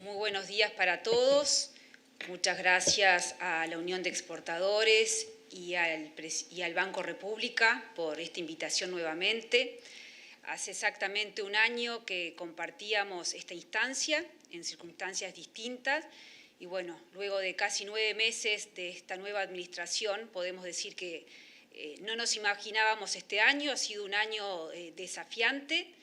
Muy buenos días para todos. Muchas gracias a la Unión de Exportadores y al Banco República por esta invitación nuevamente. Hace exactamente un año que compartíamos esta instancia en circunstancias distintas y bueno, luego de casi 9 meses de esta nueva administración podemos decir que no nos imaginábamos este año, ha sido un año desafiante.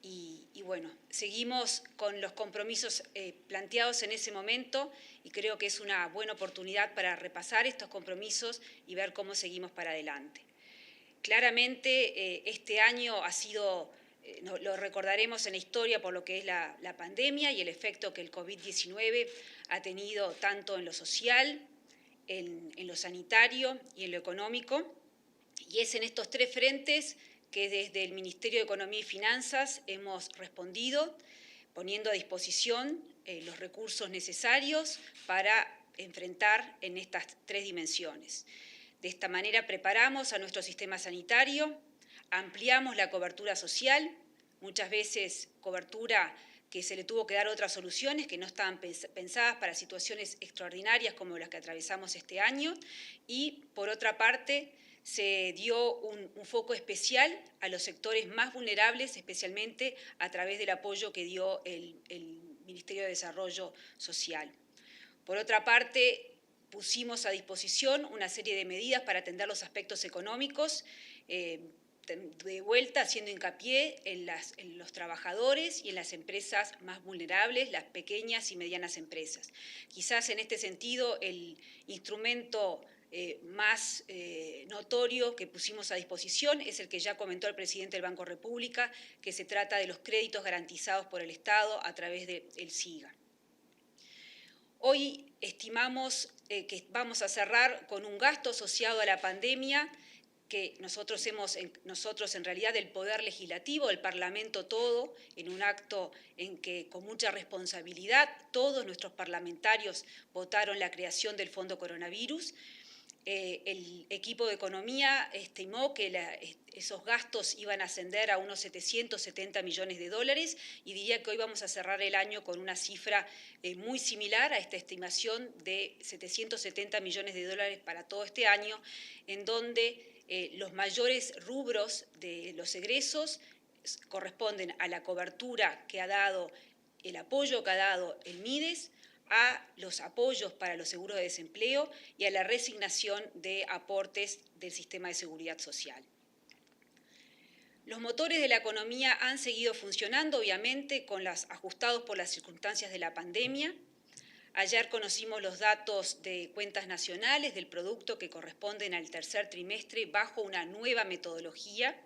Y bueno, seguimos con los compromisos planteados en ese momento y creo que es una buena oportunidad para repasar estos compromisos y ver cómo seguimos para adelante. Claramente este año ha sido, lo recordaremos en la historia por lo que es la pandemia y el efecto que el COVID-19 ha tenido tanto en lo social, en lo sanitario y en lo económico. Y es en estos tres frentes que desde el Ministerio de Economía y Finanzas hemos respondido, poniendo a disposición los recursos necesarios para enfrentar en estas tres dimensiones. De esta manera preparamos a nuestro sistema sanitario, ampliamos la cobertura social, muchas veces cobertura que se le tuvo que dar otras soluciones que no estaban pensadas para situaciones extraordinarias como las que atravesamos este año, y por otra parte se dio un foco especial a los sectores más vulnerables, especialmente a través del apoyo que dio el Ministerio de Desarrollo Social. Por otra parte, pusimos a disposición una serie de medidas para atender los aspectos económicos, de vuelta haciendo hincapié en los trabajadores y en las empresas más vulnerables, las pequeñas y medianas empresas. Quizás en este sentido el instrumento más notorio que pusimos a disposición es el que ya comentó el presidente del Banco República, que se trata de los créditos garantizados por el Estado a través del SIGA. Hoy estimamos que vamos a cerrar con un gasto asociado a la pandemia que nosotros en realidad el Poder Legislativo, el Parlamento todo, en un acto en que con mucha responsabilidad todos nuestros parlamentarios votaron la creación del Fondo Coronavirus. El equipo de economía estimó que esos gastos iban a ascender a unos 770 millones de dólares y diría que hoy vamos a cerrar el año con una cifra muy similar a esta estimación de 770 millones de dólares para todo este año, en donde los mayores rubros de los egresos corresponden a la cobertura que ha dado, el apoyo que ha dado el MIDES, a los apoyos para los seguros de desempleo y a la resignación de aportes del sistema de seguridad social. Los motores de la economía han seguido funcionando, obviamente, ajustados por las circunstancias de la pandemia. Ayer conocimos los datos de cuentas nacionales del producto que corresponden al tercer trimestre bajo una nueva metodología.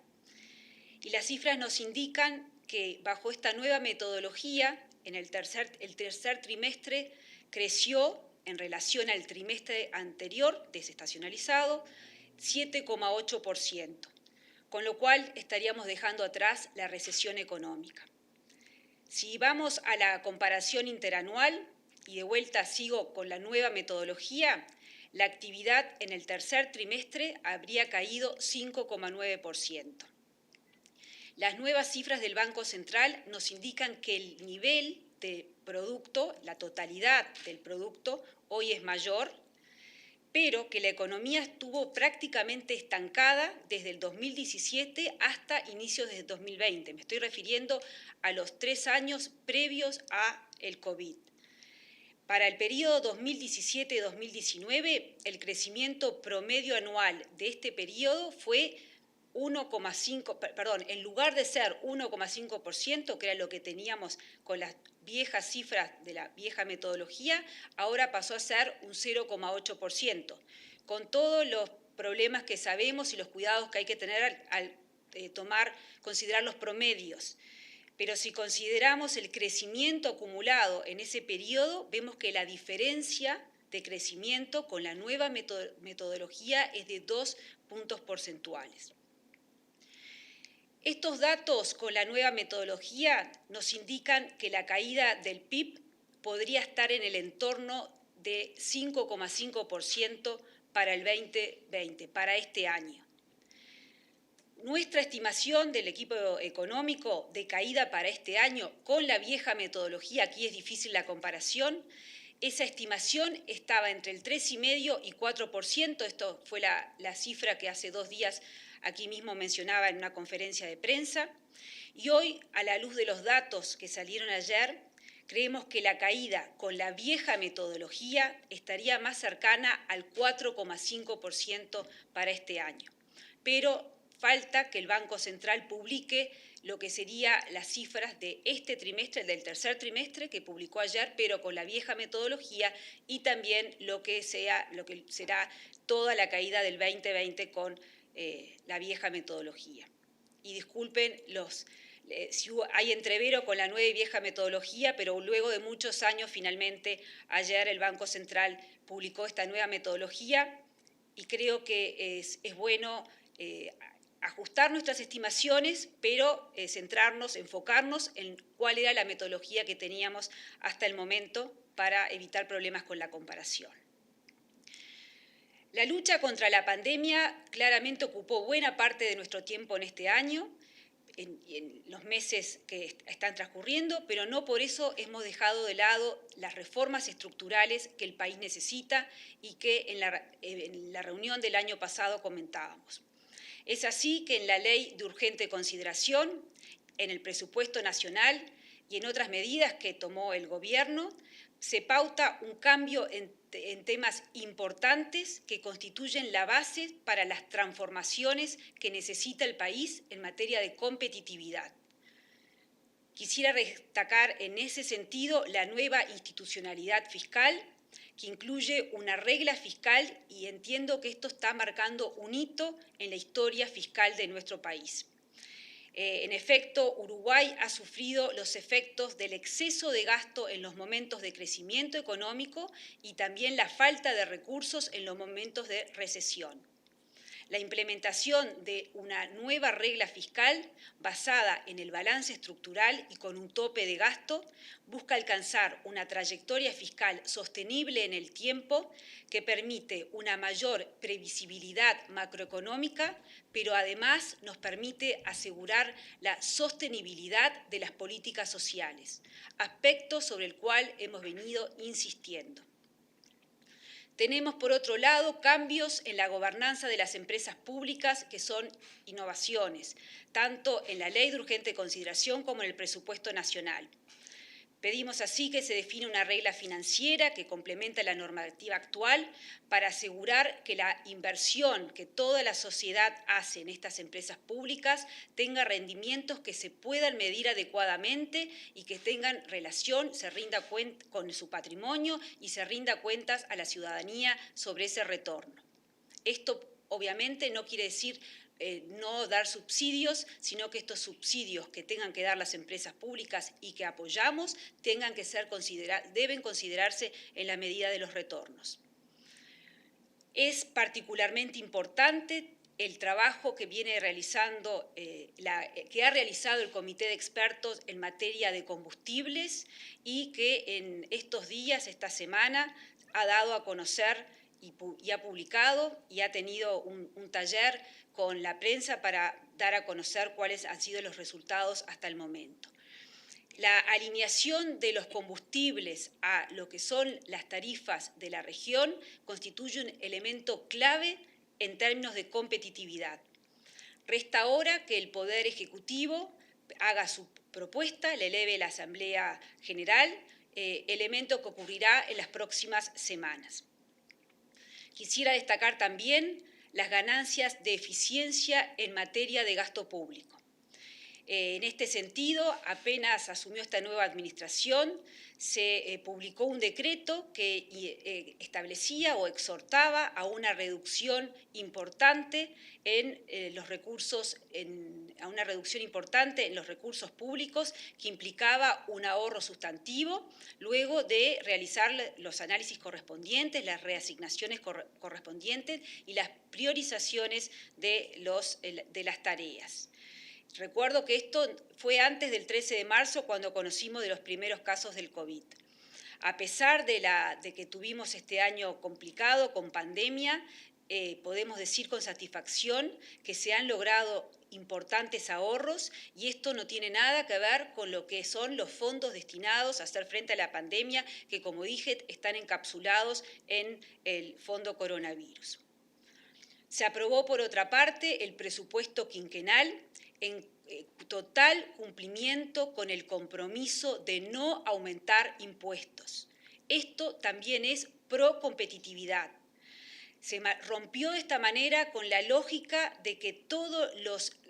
Y las cifras nos indican que bajo esta nueva metodología, el tercer trimestre creció en relación al trimestre anterior, desestacionalizado, 7,8%, con lo cual estaríamos dejando atrás la recesión económica. Si vamos a la comparación interanual, y de vuelta sigo con la nueva metodología, la actividad en el tercer trimestre habría caído 5,9%. Las nuevas cifras del Banco Central nos indican que el nivel de producto, la totalidad del producto, hoy es mayor, pero que la economía estuvo prácticamente estancada desde el 2017 hasta inicios del 2020. Me estoy refiriendo a los 3 años previos al COVID. Para el periodo 2017-2019, el crecimiento promedio anual de este periodo fue 1,5%, en lugar de ser 1,5%, que era lo que teníamos con las viejas cifras de la vieja metodología, ahora pasó a ser un 0,8%, con todos los problemas que sabemos y los cuidados que hay que tener al considerar los promedios. Pero si consideramos el crecimiento acumulado en ese periodo, vemos que la diferencia de crecimiento con la nueva metodología es de 2 puntos porcentuales. Estos datos con la nueva metodología nos indican que la caída del PIB podría estar en el entorno de 5,5% para el 2020, para este año. Nuestra estimación del equipo económico de caída para este año con la vieja metodología, aquí es difícil la comparación, esa estimación estaba entre el 3,5% y 4%, esto fue la cifra que hace 2 días aquí mismo mencionaba en una conferencia de prensa, y hoy, a la luz de los datos que salieron ayer, creemos que la caída con la vieja metodología estaría más cercana al 4,5% para este año. Pero falta que el Banco Central publique lo que serían las cifras de este trimestre, del tercer trimestre que publicó ayer, pero con la vieja metodología, y también lo que será toda la caída del 2020 con la vieja metodología. Y disculpen si hay entrevero con la nueva y vieja metodología, pero luego de muchos años, finalmente, ayer el Banco Central publicó esta nueva metodología y creo que es bueno ajustar nuestras estimaciones, pero centrarnos, enfocarnos en cuál era la metodología que teníamos hasta el momento para evitar problemas con la comparación. La lucha contra la pandemia claramente ocupó buena parte de nuestro tiempo en este año, en los meses que están transcurriendo, pero no por eso hemos dejado de lado las reformas estructurales que el país necesita y que en la reunión del año pasado comentábamos. Es así que en la Ley de Urgente Consideración, en el presupuesto nacional y en otras medidas que tomó el Gobierno, se pauta un cambio en temas importantes que constituyen la base para las transformaciones que necesita el país en materia de competitividad. Quisiera destacar en ese sentido la nueva institucionalidad fiscal, que incluye una regla fiscal, y entiendo que esto está marcando un hito en la historia fiscal de nuestro país. En efecto, Uruguay ha sufrido los efectos del exceso de gasto en los momentos de crecimiento económico y también la falta de recursos en los momentos de recesión. La implementación de una nueva regla fiscal basada en el balance estructural y con un tope de gasto busca alcanzar una trayectoria fiscal sostenible en el tiempo que permite una mayor previsibilidad macroeconómica, pero además nos permite asegurar la sostenibilidad de las políticas sociales, aspecto sobre el cual hemos venido insistiendo. Tenemos, por otro lado, cambios en la gobernanza de las empresas públicas que son innovaciones, tanto en la Ley de Urgente Consideración como en el presupuesto nacional. Pedimos así que se define una regla financiera que complementa la normativa actual para asegurar que la inversión que toda la sociedad hace en estas empresas públicas tenga rendimientos que se puedan medir adecuadamente y que tengan relación, se rinda cuenta con su patrimonio y se rinda cuentas a la ciudadanía sobre ese retorno. Esto obviamente no quiere decir no dar subsidios, sino que estos subsidios que tengan que dar las empresas públicas y que apoyamos deben considerarse en la medida de los retornos. Es particularmente importante el trabajo que viene realizando, que ha realizado el Comité de Expertos en materia de combustibles y que en estos días, esta semana, ha dado a conocer y ha publicado y ha tenido un taller con la prensa para dar a conocer cuáles han sido los resultados hasta el momento. La alineación de los combustibles a lo que son las tarifas de la región constituye un elemento clave en términos de competitividad. Resta ahora que el Poder Ejecutivo haga su propuesta, le eleve a la Asamblea General, elemento que ocurrirá en las próximas semanas. Quisiera destacar también las ganancias de eficiencia en materia de gasto público. En este sentido, apenas asumió esta nueva administración, se publicó un decreto que establecía o exhortaba a una reducción importante en los recursos, a una reducción importante en los recursos públicos, que implicaba un ahorro sustantivo, luego de realizar los análisis correspondientes, las reasignaciones correspondientes y las priorizaciones de las tareas. Recuerdo que esto fue antes del 13 de marzo, cuando conocimos de los primeros casos del COVID. A pesar de que tuvimos este año complicado, con pandemia, podemos decir con satisfacción que se han logrado importantes ahorros, y esto no tiene nada que ver con lo que son los fondos destinados a hacer frente a la pandemia, que, como dije, están encapsulados en el Fondo Coronavirus. Se aprobó, por otra parte, el presupuesto quinquenal en total cumplimiento con el compromiso de no aumentar impuestos. Esto también es pro-competitividad. Se rompió de esta manera con la lógica de que todas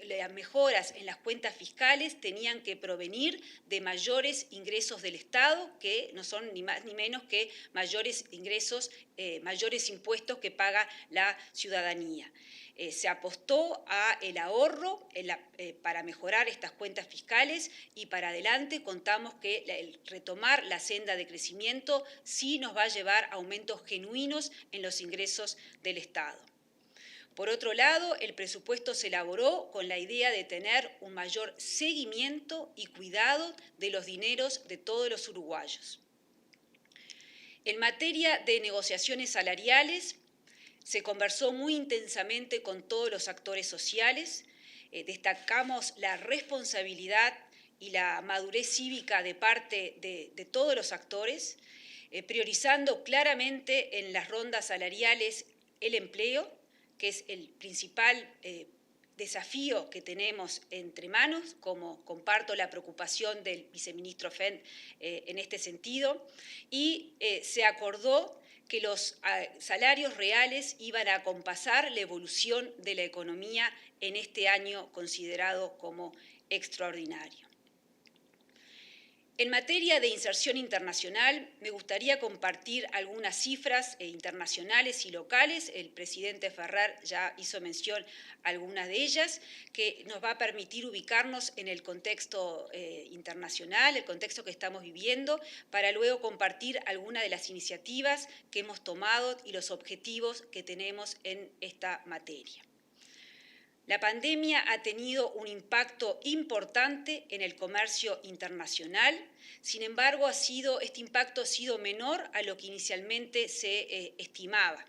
las mejoras en las cuentas fiscales tenían que provenir de mayores ingresos del Estado, que no son ni más ni menos que mayores ingresos, mayores impuestos que paga la ciudadanía. Se apostó al ahorro para mejorar estas cuentas fiscales, y para adelante contamos que el retomar la senda de crecimiento sí nos va a llevar a aumentos genuinos en los ingresos del Estado. Por otro lado, el presupuesto se elaboró con la idea de tener un mayor seguimiento y cuidado de los dineros de todos los uruguayos. En materia de negociaciones salariales, se conversó muy intensamente con todos los actores sociales. Destacamos la responsabilidad y la madurez cívica de parte de todos los actores, priorizando claramente en las rondas salariales el empleo, que es el principal desafío que tenemos entre manos, como comparto la preocupación del viceministro Fent en este sentido, y se acordó que los salarios reales iban a acompasar la evolución de la economía en este año considerado como extraordinario. En materia de inserción internacional, me gustaría compartir algunas cifras internacionales y locales. El presidente Ferrer ya hizo mención a algunas de ellas, que nos va a permitir ubicarnos en el contexto internacional, el contexto que estamos viviendo, para luego compartir algunas de las iniciativas que hemos tomado y los objetivos que tenemos en esta materia. La pandemia ha tenido un impacto importante en el comercio internacional. Sin embargo, este impacto ha sido menor a lo que inicialmente se estimaba.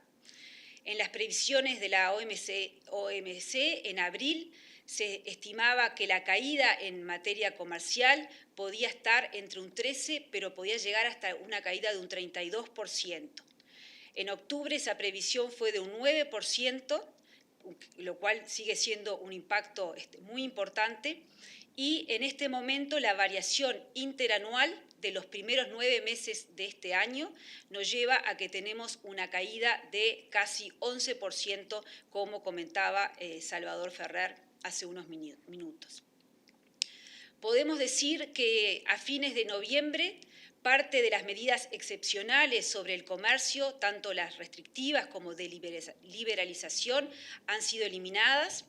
En las previsiones de la OMC, en abril, se estimaba que la caída en materia comercial podía estar entre un 13%, pero podía llegar hasta una caída de un 32%. En octubre esa previsión fue de un 9%, lo cual sigue siendo un impacto muy importante, y en este momento la variación interanual de los primeros 9 meses de este año nos lleva a que tenemos una caída de casi 11%, como comentaba Salvador Ferrer hace unos minutos. Podemos decir que a fines de noviembre parte de las medidas excepcionales sobre el comercio, tanto las restrictivas como de liberalización, han sido eliminadas.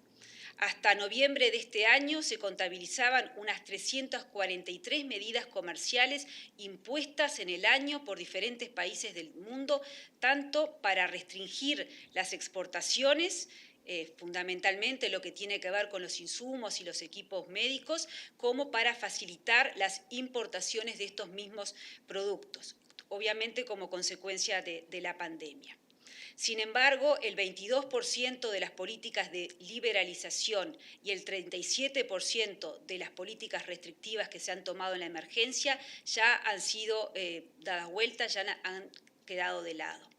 Hasta noviembre de este año se contabilizaban unas 343 medidas comerciales impuestas en el año por diferentes países del mundo, tanto para restringir las exportaciones, fundamentalmente lo que tiene que ver con los insumos y los equipos médicos, como para facilitar las importaciones de estos mismos productos, obviamente como consecuencia de la pandemia. Sin embargo, el 22% de las políticas de liberalización y el 37% de las políticas restrictivas que se han tomado en la emergencia ya han sido dadas vueltas, ya han quedado de lado.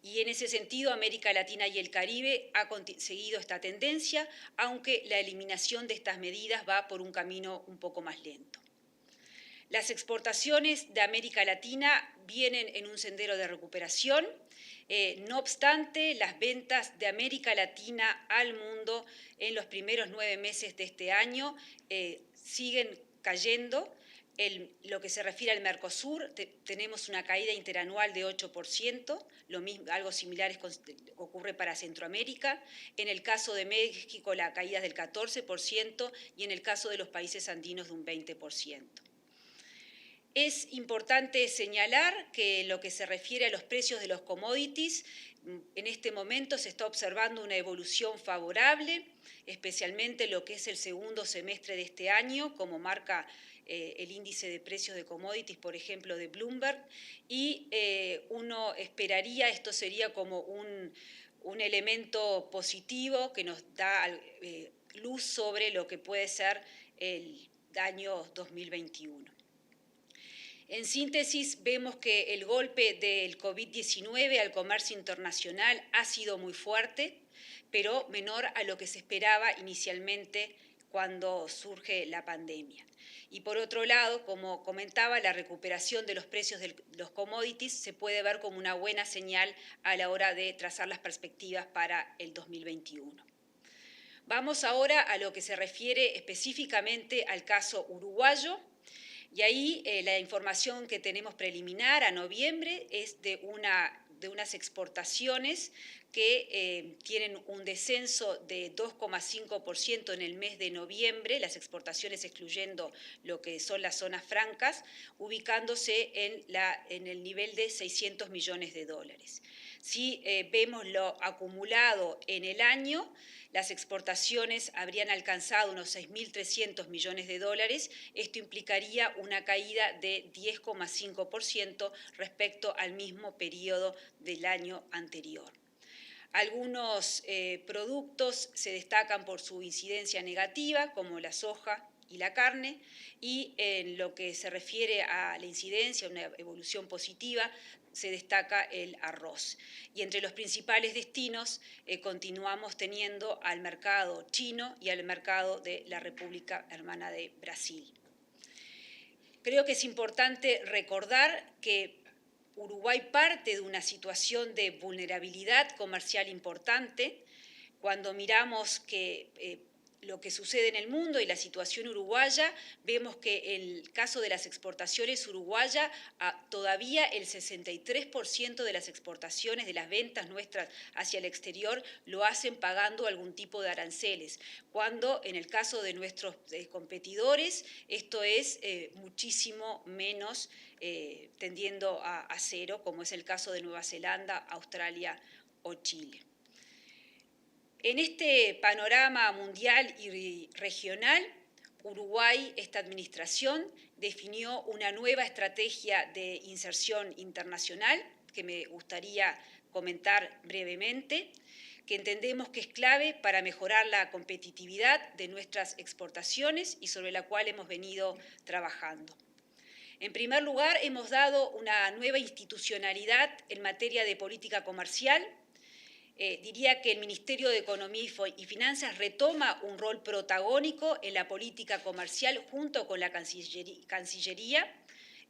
Y en ese sentido, América Latina y el Caribe ha seguido esta tendencia, aunque la eliminación de estas medidas va por un camino un poco más lento. Las exportaciones de América Latina vienen en un sendero de recuperación. No obstante, las ventas de América Latina al mundo en los primeros 9 meses de este año siguen cayendo. Lo que se refiere al Mercosur, tenemos una caída interanual de 8%, algo similar ocurre para Centroamérica. En el caso de México, la caída es del 14%, y en el caso de los países andinos de un 20%. Es importante señalar que en lo que se refiere a los precios de los commodities, en este momento se está observando una evolución favorable, especialmente lo que es el segundo semestre de este año, como marca el índice de precios de commodities, por ejemplo, de Bloomberg, y uno esperaría, esto sería como un elemento positivo que nos da luz sobre lo que puede ser el año 2021. En síntesis, vemos que el golpe del COVID-19 al comercio internacional ha sido muy fuerte, pero menor a lo que se esperaba inicialmente cuando surge la pandemia. Y por otro lado, como comentaba, la recuperación de los precios de los commodities se puede ver como una buena señal a la hora de trazar las perspectivas para el 2021. Vamos ahora a lo que se refiere específicamente al caso uruguayo. Y ahí la información que tenemos preliminar a noviembre es de unas exportaciones que tienen un descenso de 2,5% en el mes de noviembre, las exportaciones excluyendo lo que son las zonas francas, ubicándose en el nivel de 600 millones de dólares. Si vemos lo acumulado en el año, las exportaciones habrían alcanzado unos 6.300 millones de dólares. Esto implicaría una caída de 10,5% respecto al mismo periodo del año anterior. Algunos productos se destacan por su incidencia negativa, como la soja y la carne, y en lo que se refiere a la incidencia, una evolución positiva, se destaca el arroz. Y entre los principales destinos continuamos teniendo al mercado chino y al mercado de la República Hermana de Brasil. Creo que es importante recordar que Uruguay parte de una situación de vulnerabilidad comercial importante. Cuando miramos lo que sucede en el mundo y la situación uruguaya, vemos que en el caso de las exportaciones uruguayas, todavía el 63% de las exportaciones, de las ventas nuestras hacia el exterior, lo hacen pagando algún tipo de aranceles, cuando en el caso de nuestros competidores esto es muchísimo menos, tendiendo a cero, como es el caso de Nueva Zelanda, Australia o Chile. En este panorama mundial y regional, Uruguay, esta administración, definió una nueva estrategia de inserción internacional que me gustaría comentar brevemente, que entendemos que es clave para mejorar la competitividad de nuestras exportaciones y sobre la cual hemos venido trabajando. En primer lugar, hemos dado una nueva institucionalidad en materia de política comercial. Diría que el Ministerio de Economía y Finanzas retoma un rol protagónico en la política comercial junto con la Cancillería.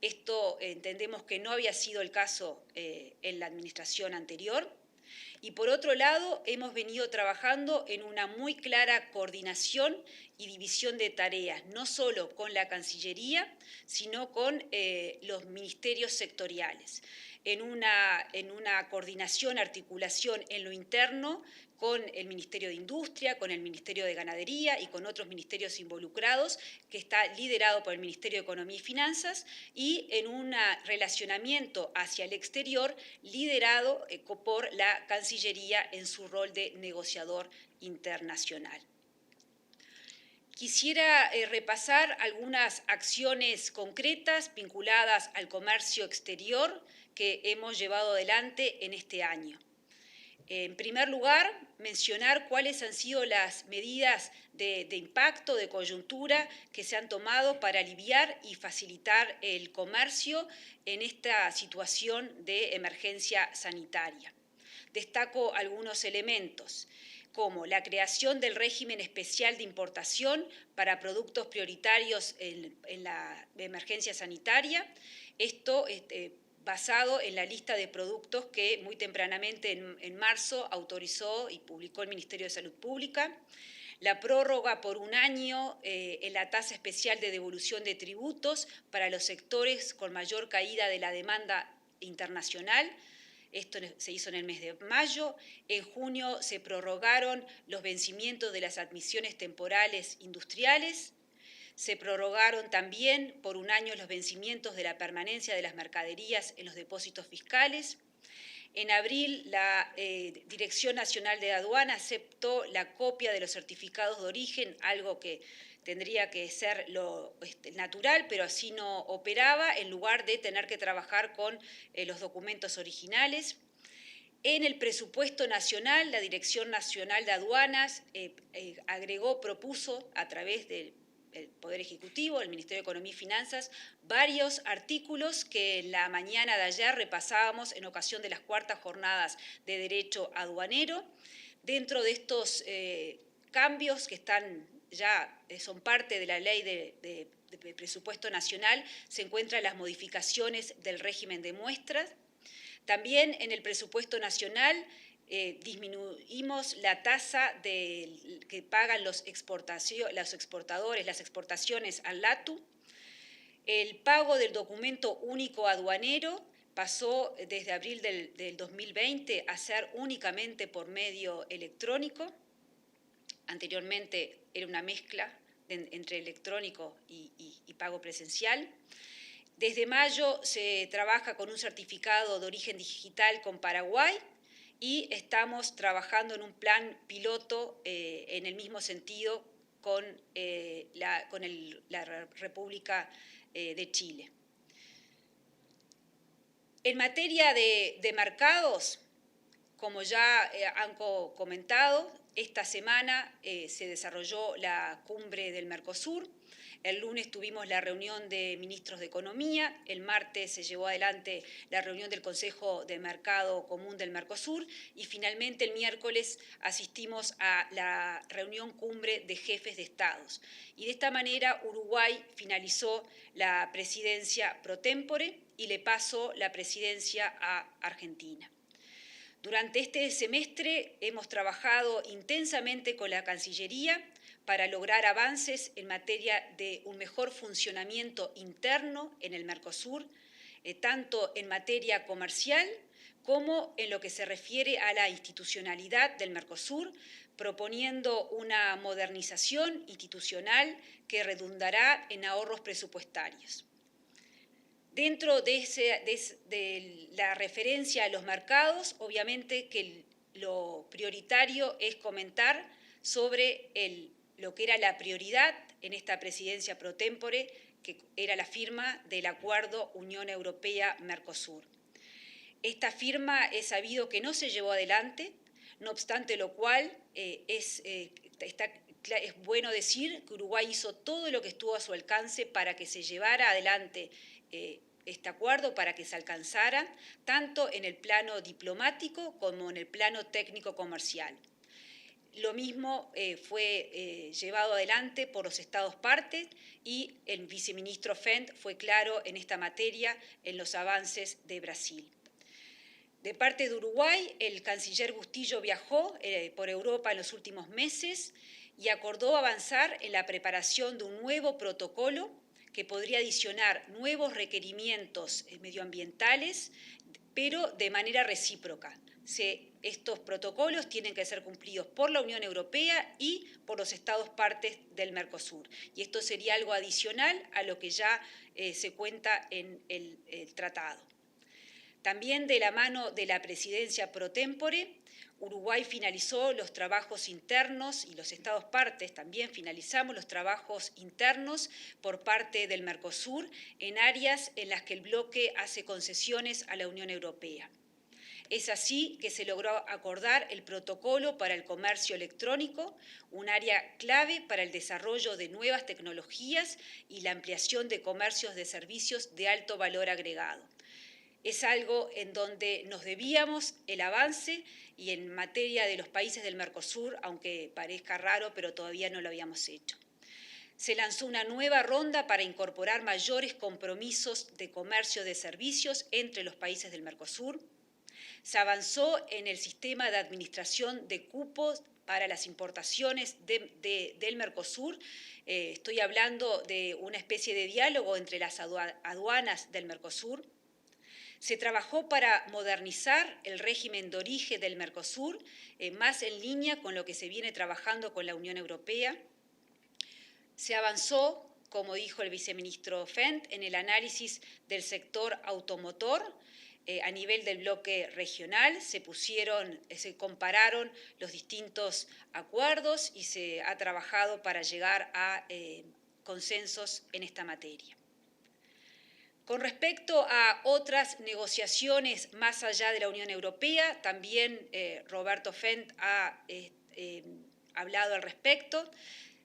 Esto entendemos que no había sido el caso en la administración anterior. Y por otro lado, hemos venido trabajando en una muy clara coordinación y división de tareas, no solo con la Cancillería, sino con los ministerios sectoriales, en una coordinación, articulación en lo interno con el Ministerio de Industria, con el Ministerio de Ganadería y con otros ministerios involucrados, que está liderado por el Ministerio de Economía y Finanzas, y en un relacionamiento hacia el exterior liderado por la Cancillería en su rol de negociador internacional. Quisiera repasar algunas acciones concretas vinculadas al comercio exterior que hemos llevado adelante en este año. En primer lugar, mencionar cuáles han sido las medidas de impacto, de coyuntura que se han tomado para aliviar y facilitar el comercio en esta situación de emergencia sanitaria. Destaco algunos elementos, como la creación del régimen especial de importación para productos prioritarios en la emergencia sanitaria. Esto basado en la lista de productos que muy tempranamente en marzo autorizó y publicó el Ministerio de Salud Pública. La prórroga por un año en la tasa especial de devolución de tributos para los sectores con mayor caída de la demanda internacional. Esto se hizo en el mes de mayo. En junio se prorrogaron los vencimientos de las admisiones temporales industriales. Se prorrogaron también por un año los vencimientos de la permanencia de las mercaderías en los depósitos fiscales. En abril, la Dirección Nacional de Aduana aceptó la copia de los certificados de origen, algo que tendría que ser lo natural, pero así no operaba, en lugar de tener que trabajar con los documentos originales. En el presupuesto nacional, la Dirección Nacional de Aduanas propuso a través del Poder Ejecutivo, el Ministerio de Economía y Finanzas, varios artículos que en la mañana de ayer repasábamos en ocasión de las cuartas jornadas de Derecho Aduanero. Dentro de estos cambios que son parte de la ley de presupuesto nacional, se encuentran las modificaciones del régimen de muestras. También en el presupuesto nacional disminuimos la tasa que pagan los exportadores, las exportaciones al LATU. El pago del documento único aduanero pasó desde abril del 2020 a ser únicamente por medio electrónico. Anteriormente era una mezcla entre electrónico y pago presencial. Desde mayo se trabaja con un certificado de origen digital con Paraguay y estamos trabajando en un plan piloto en el mismo sentido con la República de Chile. En materia de mercados, como ya han comentado, esta semana se desarrolló la cumbre del Mercosur. El lunes tuvimos la reunión de ministros de Economía, el martes se llevó adelante la reunión del Consejo de Mercado Común del Mercosur y finalmente el miércoles asistimos a la reunión cumbre de jefes de estados. Y de esta manera Uruguay finalizó la presidencia pro tempore y le pasó la presidencia a Argentina. Durante este semestre hemos trabajado intensamente con la Cancillería para lograr avances en materia de un mejor funcionamiento interno en el Mercosur, tanto en materia comercial como en lo que se refiere a la institucionalidad del Mercosur, proponiendo una modernización institucional que redundará en ahorros presupuestarios. Dentro de la referencia a los mercados, obviamente que lo prioritario es comentar sobre lo que era la prioridad en esta presidencia pro tempore, que era la firma del Acuerdo Unión Europea-Mercosur. Esta firma es sabido que no se llevó adelante, no obstante lo cual es bueno decir que Uruguay hizo todo lo que estuvo a su alcance para que se llevara adelante este acuerdo, para que se alcanzara, tanto en el plano diplomático como en el plano técnico-comercial. Lo mismo fue llevado adelante por los Estados partes y el viceministro Fent fue claro en esta materia en los avances de Brasil. De parte de Uruguay, el canciller Bustillo viajó por Europa en los últimos meses y acordó avanzar en la preparación de un nuevo protocolo que podría adicionar nuevos requerimientos medioambientales, pero de manera recíproca. Estos protocolos tienen que ser cumplidos por la Unión Europea y por los Estados partes del Mercosur. Y esto sería algo adicional a lo que ya se cuenta en el tratado. También de la mano de la presidencia pro tempore, Uruguay finalizó los trabajos internos y los Estados partes también finalizamos los trabajos internos por parte del Mercosur en áreas en las que el bloque hace concesiones a la Unión Europea. Es así que se logró acordar el protocolo para el comercio electrónico, un área clave para el desarrollo de nuevas tecnologías y la ampliación de comercios de servicios de alto valor agregado. Es algo en donde nos debíamos el avance y en materia de los países del Mercosur, aunque parezca raro, pero todavía no lo habíamos hecho. Se lanzó una nueva ronda para incorporar mayores compromisos de comercio de servicios entre los países del Mercosur. Se avanzó en el sistema de administración de cupos para las importaciones del Mercosur. Estoy hablando de una especie de diálogo entre las aduanas del Mercosur. Se trabajó para modernizar el régimen de origen del Mercosur, más en línea con lo que se viene trabajando con la Unión Europea. Se avanzó, como dijo el viceministro Fent, en el análisis del sector automotor. A nivel del bloque regional se compararon los distintos acuerdos y se ha trabajado para llegar a consensos en esta materia. Con respecto a otras negociaciones más allá de la Unión Europea, también Roberto Fent ha hablado al respecto.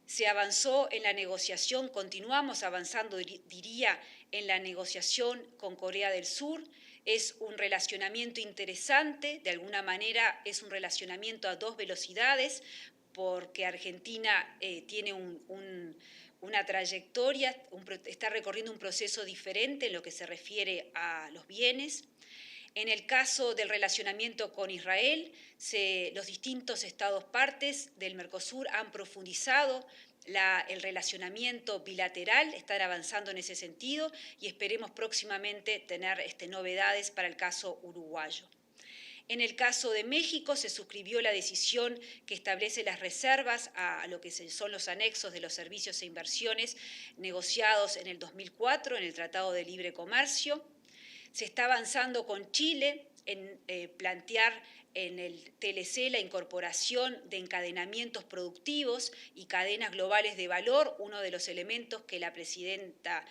Se avanzó en la negociación, continuamos avanzando, diría, en la negociación con Corea del Sur. Es un relacionamiento interesante, de alguna manera es un relacionamiento a dos velocidades, porque Argentina tiene una trayectoria, está recorriendo un proceso diferente en lo que se refiere a los bienes. En el caso del relacionamiento con Israel, los distintos estados partes del Mercosur han profundizado el relacionamiento bilateral, están avanzando en ese sentido y esperemos próximamente tener novedades para el caso uruguayo. En el caso de México se suscribió la decisión que establece las reservas a lo que son los anexos de los servicios e inversiones negociados en el 2004 en el Tratado de Libre Comercio. Se está avanzando con Chile en plantear en el TLC la incorporación de encadenamientos productivos y cadenas globales de valor, uno de los elementos que la presidenta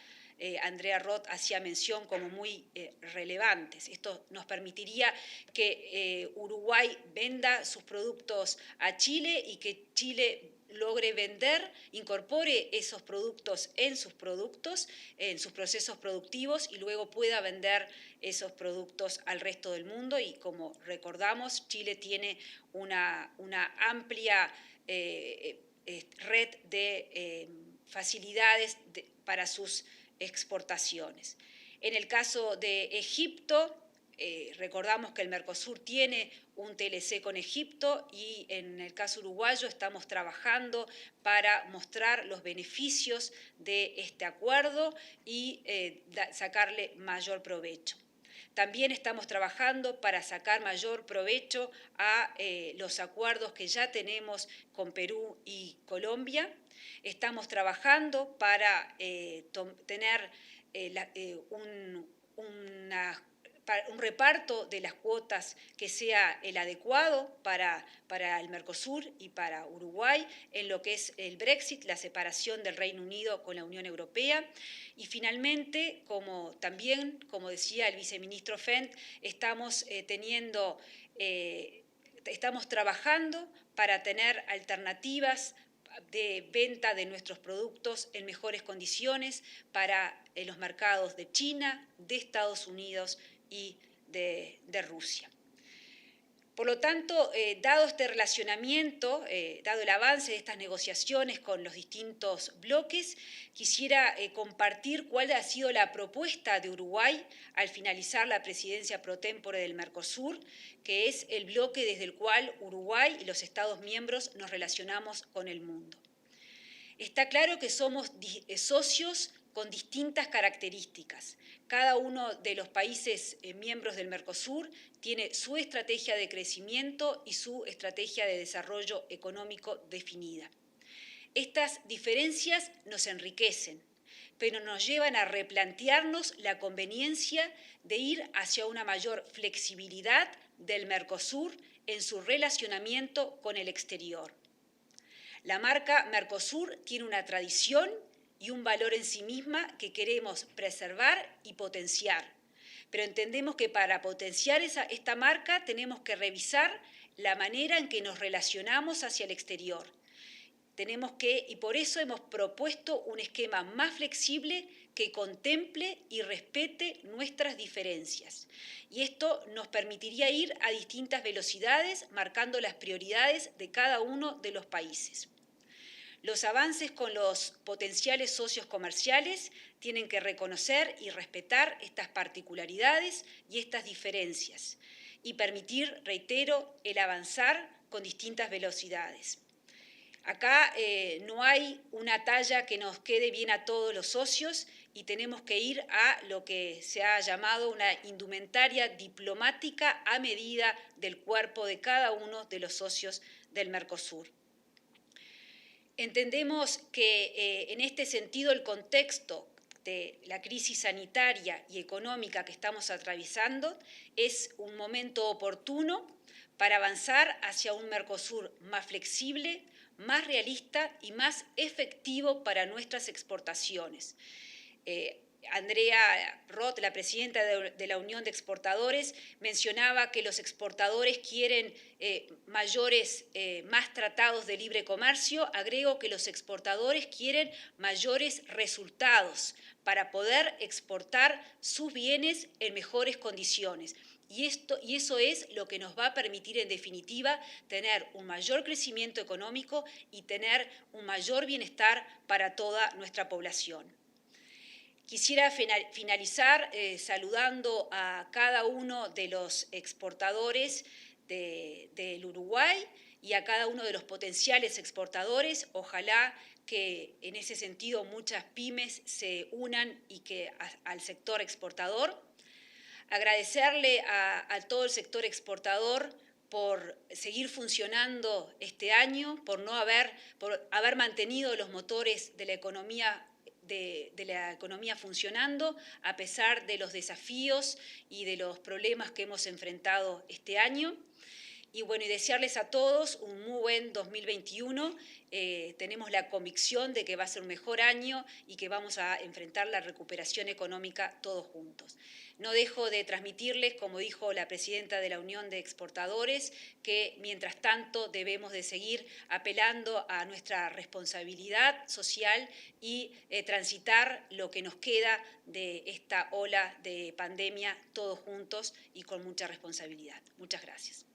Andrea Roth hacía mención como muy relevantes. Esto nos permitiría que Uruguay venda sus productos a Chile y que Chile logre vender, incorpore esos productos, en sus procesos productivos y luego pueda vender esos productos al resto del mundo. Y como recordamos, Chile tiene una amplia red de facilidades para sus exportaciones. En el caso de Egipto, recordamos que el Mercosur tiene un TLC con Egipto y en el caso uruguayo estamos trabajando para mostrar los beneficios de este acuerdo y sacarle mayor provecho. También estamos trabajando para sacar mayor provecho a los acuerdos que ya tenemos con Perú y Colombia. Estamos trabajando para tener un reparto de las cuotas que sea el adecuado para el Mercosur y para Uruguay en lo que es el Brexit, la separación del Reino Unido con la Unión Europea. Y finalmente, como decía el viceministro Fent, estamos trabajando para tener alternativas de venta de nuestros productos en mejores condiciones para los mercados de China, de Estados Unidos y de Rusia. Por lo tanto, dado este relacionamiento, dado el avance de estas negociaciones con los distintos bloques, quisiera compartir cuál ha sido la propuesta de Uruguay al finalizar la presidencia pro tempore del Mercosur, que es el bloque desde el cual Uruguay y los Estados miembros nos relacionamos con el mundo. Está claro que somos socios con distintas características. Cada uno de los países miembros del Mercosur tiene su estrategia de crecimiento y su estrategia de desarrollo económico definida. Estas diferencias nos enriquecen, pero nos llevan a replantearnos la conveniencia de ir hacia una mayor flexibilidad del Mercosur en su relacionamiento con el exterior. La marca Mercosur tiene una tradición y un valor en sí misma que queremos preservar y potenciar. Pero entendemos que para potenciar esta marca tenemos que revisar la manera en que nos relacionamos hacia el exterior. Y por eso hemos propuesto un esquema más flexible que contemple y respete nuestras diferencias. Y esto nos permitiría ir a distintas velocidades, marcando las prioridades de cada uno de los países. Los avances con los potenciales socios comerciales tienen que reconocer y respetar estas particularidades y estas diferencias y permitir, reitero, el avanzar con distintas velocidades. Acá no hay una talla que nos quede bien a todos los socios y tenemos que ir a lo que se ha llamado una indumentaria diplomática a medida del cuerpo de cada uno de los socios del Mercosur. Entendemos que en este sentido el contexto de la crisis sanitaria y económica que estamos atravesando es un momento oportuno para avanzar hacia un Mercosur más flexible, más realista y más efectivo para nuestras exportaciones. Andrea Roth, la presidenta de la Unión de Exportadores, mencionaba que los exportadores quieren más tratados de libre comercio. Agrego que los exportadores quieren mayores resultados para poder exportar sus bienes en mejores condiciones. Y eso es lo que nos va a permitir, en definitiva, tener un mayor crecimiento económico y tener un mayor bienestar para toda nuestra población. Quisiera finalizar saludando a cada uno de los exportadores del Uruguay y a cada uno de los potenciales exportadores. Ojalá que en ese sentido muchas pymes se unan y que al sector exportador. Agradecerle a todo el sector exportador por seguir funcionando este año, por haber mantenido los motores de la economía funcionando a pesar de los desafíos y de los problemas que hemos enfrentado este año. Y bueno, y desearles a todos un muy buen 2021. Tenemos la convicción de que va a ser un mejor año y que vamos a enfrentar la recuperación económica todos juntos. No dejo de transmitirles, como dijo la presidenta de la Unión de Exportadores, que mientras tanto debemos de seguir apelando a nuestra responsabilidad social y transitar lo que nos queda de esta ola de pandemia todos juntos y con mucha responsabilidad. Muchas gracias.